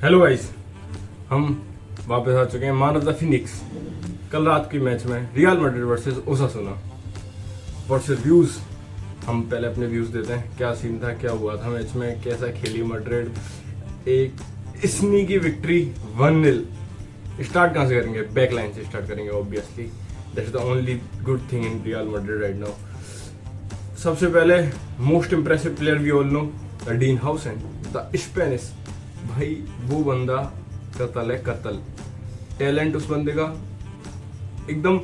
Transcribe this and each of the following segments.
Hello guys, हम वापस आ चुके हैं मान ऑफ द फिनिक्स। कल रात की मैच में real Madrid versus ओसासुना। What's your views? हम पहले अपने व्यूज देते हैं। क्या सीन था, क्या हुआ था मैच में, कैसा खेली मैड्रिड। एक स्नीकी विक्ट्री 1-0। स्टार्ट कहाँ से करेंगे? बैक लाइन से स्टार्ट करेंगे obviously. That's the only good thing in Real Madrid right now. सबसे पहले most impressive player we all know the Dean Huijsen, the Spanish. भाई वो बंदा कतल है, कतल। टैलेंट उस बंदे का एकदम,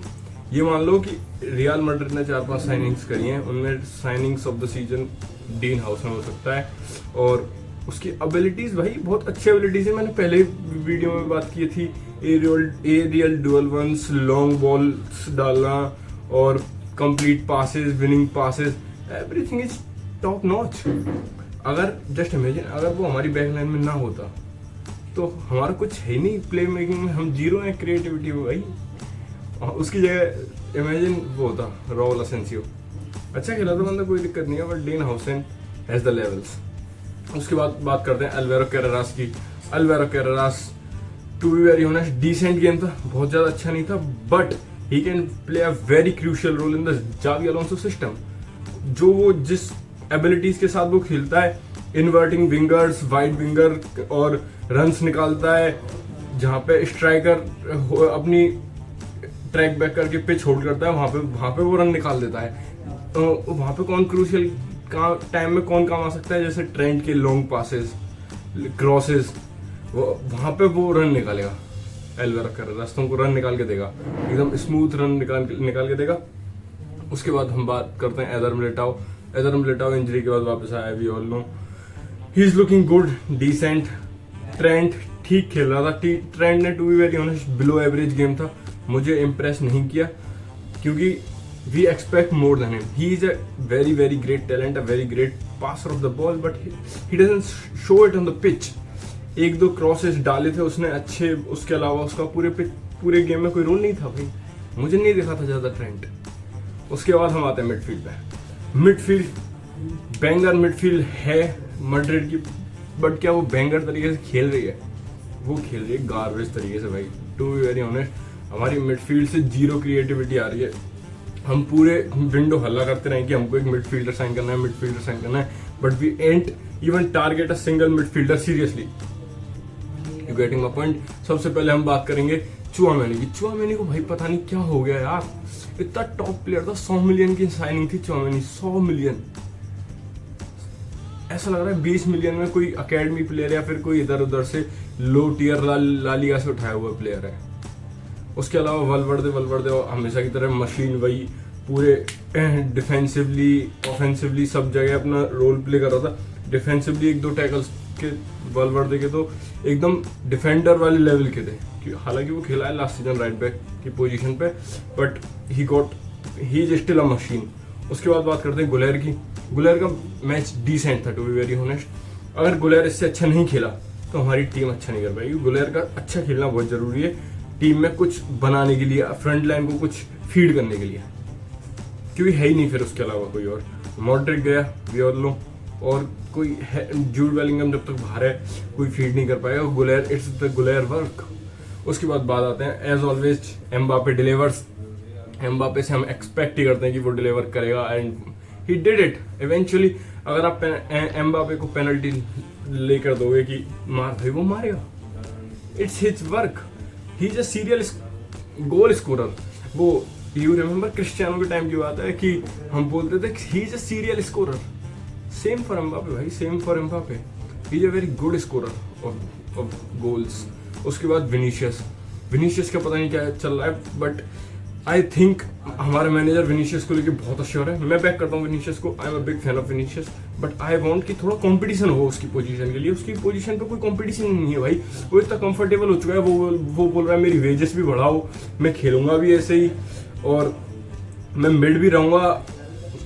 ये मान लो कि रियल मैड्रिड ने 4-5 साइनिंग्स करी हैं, उनमें signings of the season Dean Huijsen हो सकता है। और उसकी एबिलिटीज भाई बहुत अच्छी एबिलिटीज है। मैंने पहले वीडियो में बात की थी, aerial duel ones, long balls डालना और complete passes, winning passes, everything is top notch. अगर जस्ट इमेजिन, अगर वो हमारी बैक लाइन में ना होता तो हमारा कुछ है ही नहीं प्ले मेकिंग में, हम जीरो हैं क्रिएटिविटी में भाई। उसकी जगह इमेजिन वो होता राउल असेंसियो। अच्छा खेला था बंदा, कोई दिक्कत नहीं है, but Dean Huijsen has the levels. उसके बाद बात करते हैं अल्वेरो कैरेरास की। Alvaro Carreras to be very honest decent game था, बहुत ज्यादा अच्छा नहीं था, but he can play a very crucial role in the जावी अलोंसो सिस्टम। जो वो जिस एबिलिटीज के साथ वो खेलता है, इन्वर्टिंग विंगर्स, वाइड विंगर और रन्स निकालता है, जहां पे स्ट्राइकर अपनी ट्रैक बैक करके पिच होल्ड करता है, वहां पे वो रन निकाल देता है। तो वहां पे कौन क्रूशियल टाइम में कौन काम आ सकता है, जैसे ट्रेंट के लॉन्ग पासेस, क्रॉसेस, वहां पे वो रन निकालेगा। एल्वेरो कैरेरास तुमको रन निकाल के देगा, एकदम स्मूथ रन निकाल के देगा। उसके बाद हम बात करते हैं Eder Militao. Eder Militao injury के बाद वापस आया, we all know he is looking good, decent. Trent ठीक खेल रहा था। ट्रेंट ने to be very honest below average game था, मुझे इम्प्रेस नहीं किया, क्योंकि we expect more than him. He is a very very great talent, a very great passer of the ball, but he doesn't show it on the pitch. 1-2 crosses डाले थे उसने अच्छे, उसके अलावा उसका पूरे गेम में कोई रोल नहीं था भाई, मुझे नहीं दिखा था ज्यादा ट्रेंट। उसके बाद हम आते हैं मिडफील्ड पे। मिडफील्ड बैंगर मिडफील्ड है मैड्रिड की, बट क्या वो बैंगर तरीके से खेल रही है? वो खेल रही है गार्बेज तरीके से भाई। टू बी वेरी ऑनेस्ट, हमारी मिडफील्ड से जीरो क्रिएटिविटी आ रही है। हम पूरे विंडो हल्ला करते रहे कि हमको एक मिडफील्डर साइन करना है, मिडफील्डर साइन करना है, but we ain't even target a single midfielder seriously. You getting my point? सबसे पहले हम बात करेंगे चुआमेनी की। चुआमेनी को भाई पता नहीं क्या हो गया यार, इतना टॉप प्लेयर था, 100 मिलियन की साइनिंग थी चुआमेनी, 100 मिलियन। ऐसा लग रहा है 20 मिलियन में कोई अकेडमी प्लेयर या फिर कोई इधर उधर से लो टियर ला लीगा से उठाया हुआ प्लेयर है। उसके अलावा वलवर्दे हमेशा की तरह मशीन, वही पूरे डिफेंसिवली ऑफेंसिवली सब जगह अपना रोल प्ले कर रहा था। डिफेंसिवली 1-2 टैकल्स के वलवर्दे के तो एकदम डिफेंडर वाले लेवल के थे। हालांकि वो खेला है लास्ट सीजन राइट बैक की पोजीशन पे, but he is still a machine. उसके बाद बात करते हैं गुलेर की। गुलेर का मैच डिसेंट था टू बी वेरी ऑनेस्ट। अगर गुलेर इससे अच्छा नहीं खेला तो हमारी टीम अच्छा नहीं कर पाएगी। गुलेर का अच्छा खेलना बहुत जरूरी है टीम में कुछ बनाने के लिए, फ्रंट लाइन को कुछ फीड करने के लिए, क्योंकि है ही नहीं फिर उसके अलावा कोई और। मॉड्रिक गया, वी ऑल नो, और कोई जूड बेलिंगम जब तक बाहर है कोई फीड नहीं कर पाएगा। Guler, it's the Guler work. उसके बाद बात आते हैं as always Mbappe delivers. Mbappe से हम एक्सपेक्ट ही करते हैं कि वो डिलीवर करेगा, and he did it eventually. अगर आप एम्बापे को पेनल्टी लेकर दोगे कि मार भाई, वो मारेगा। It's his work, he is a serial goal scorer. वो यू रिमेम्बर क्रिस्टियानो के टाइम की बात है कि हम बोलते थे he is a serial scorer. Same for Mbappe भाई, same for Mbappe, he is a very good scorer of goals. उसके बाद विनीशियस का पता नहीं क्या चल रहा है, बट आई थिंक हमारा मैनेजर विनीशियस को लेके बहुत श्योर है। मैं बैक करता हूँ विनीशियस को, I am a big fan of Vinicius, but I want कि थोड़ा कंपटीशन हो उसकी पोजीशन के लिए। उसकी पोजीशन पे कोई कंपटीशन नहीं है भाई, वो इतना कंफर्टेबल हो चुका है। वो बोल रहा है मेरी वेजेस भी बढ़ाओ, मैं खेलूंगा भी ऐसे ही और मैं मिड भी रहूंगा।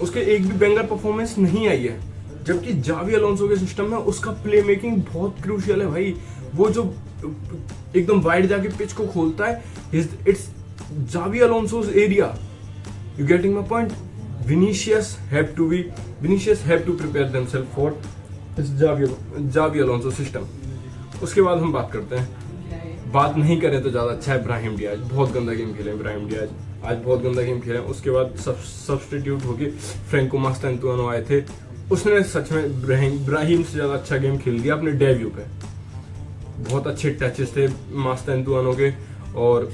उसके एक भी बैंगर परफॉर्मेंस नहीं आई है, जबकि जावी अलोंसो के सिस्टम में उसका प्ले मेकिंग बहुत क्रूशियल है भाई। वो जो एकदम वाइड जाके पिच को खोलता है, इट्स जावी Alonso's area. You getting my point? Vinicius have to prepare themselves for this Javi Alonso system. उसके बाद हम बात करते हैं, बात नहीं करें तो ज़्यादा अच्छा है, इब्राहिम डियाज। बहुत गंदा गेम खेले इब्राहिम डियाज, आज बहुत गंदा गेम खेले। उसके बाद सब्स्टिट्यूट होके फ्रैंको मास्टेंतुआनो आए थे, उसने सच में इब्राहिम से ज़्यादा अच्छा गेम खेल दिया अपने डेब्यू पे। बहुत अच्छे टचेस थे मास्टेंतुआनो के और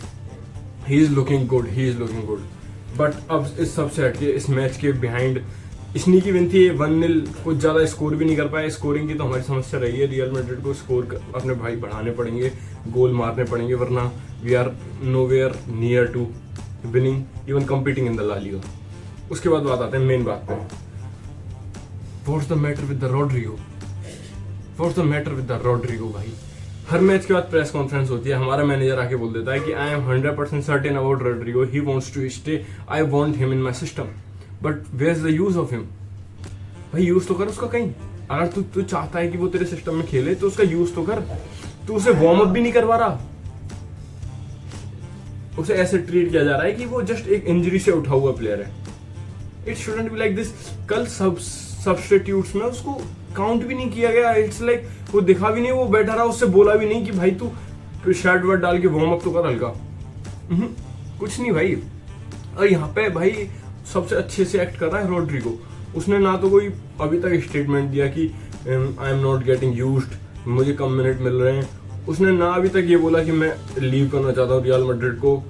he is looking good, he is looking good. But अब इस सबसे हटके इस मैच के बिहाइंड इसनी की विन थी 1-0, कुछ ज़्यादा स्कोर भी नहीं कर पाए। स्कोरिंग की तो हमारी समस्या रही है, रियल मैड्रिड को स्कोर अपने भाई बढ़ाने पड़ेंगे, गोल मारने पड़ेंगे, वरना we are nowhere near to winning even competing in the La Liga. उसके बाद बात आते हैं मेन बात पे, what's the matter with the Rodrigo, what's the matter with the Rodrigo भाई। हर मैच के बाद प्रेस कॉन्फ्रेंस होती है, हमारा मैनेजर आके बोल देता है कि I am 100% certain about Rodrigo, he wants to stay, I want him in my system, but where is the use of him. भाई यूज तो कर उसका कहीं, अगर तू चाहता है कि वो तेरे सिस्टम में खेले तो उसका यूज तो कर। तू उसे वार्म अप भी नहीं करवा रहा, उसे ऐसे ट्रीट किया जा रहा है कि वो जस्ट एक इंजरी से उठा हुआ प्लेयर है। It shouldn't be like this. कल सब्स्टिट्यूट्स में उसको काउंट भी नहीं किया गया। इट्स लाइक वो दिखा भी नहीं, वो बैठा रहा, उससे बोला भी नहीं कि भाई तू शर्ट वर्ट डाल के वार्म अप तो कर हल्का। कुछ नहीं भाई। और यहाँ पे भाई सबसे अच्छे से एक्ट कर रहा है रॉड्रिगो। उसने ना तो कोई अभी तक स्टेटमेंट दिया कि I am not getting used, मुझे कम मिनट मिल रहे हैं। उसने ना अभी तक ये बोला कि मैं लीव करना चाहता हूँ रियल मैड्रिड को।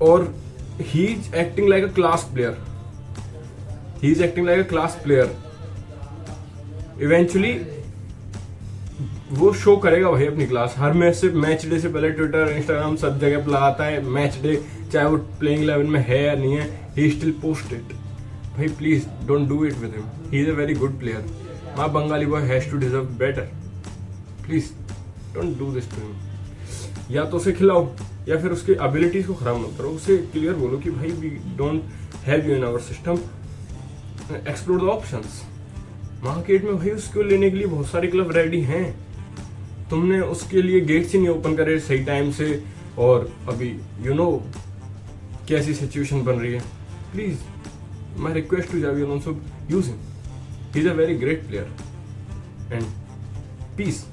और he is acting like a class player, he is acting like a class player. Eventually वो शो करेगा भाई अपनी क्लास। हर मैच डे से पहले ट्विटर इंस्टाग्राम सब जगह पर लगाता है मैच डे, चाहे वो प्लेइंग 11 में है या नहीं है, ही स्टिल पोस्ट इट। भाई please don't do it with him, he is a very good player. My Bengali boy has to deserve better, please don't do this to him. या तो उसे खिलाओ या फिर उसके एबिलिटीज को खराब मत करो। उसे क्लियर बोलो कि भाई we don't have you in our system, explore the options. Market में भाई उसको लेने के लिए बहुत सारे क्लब रेडी हैं, तुमने उसके लिए गेट्स ही नहीं ओपन करे सही टाइम से। और अभी यू नो कैसी सिचुएशन बन रही है। Please my request to Xavi Alonso, use him, he is a very great player and piece.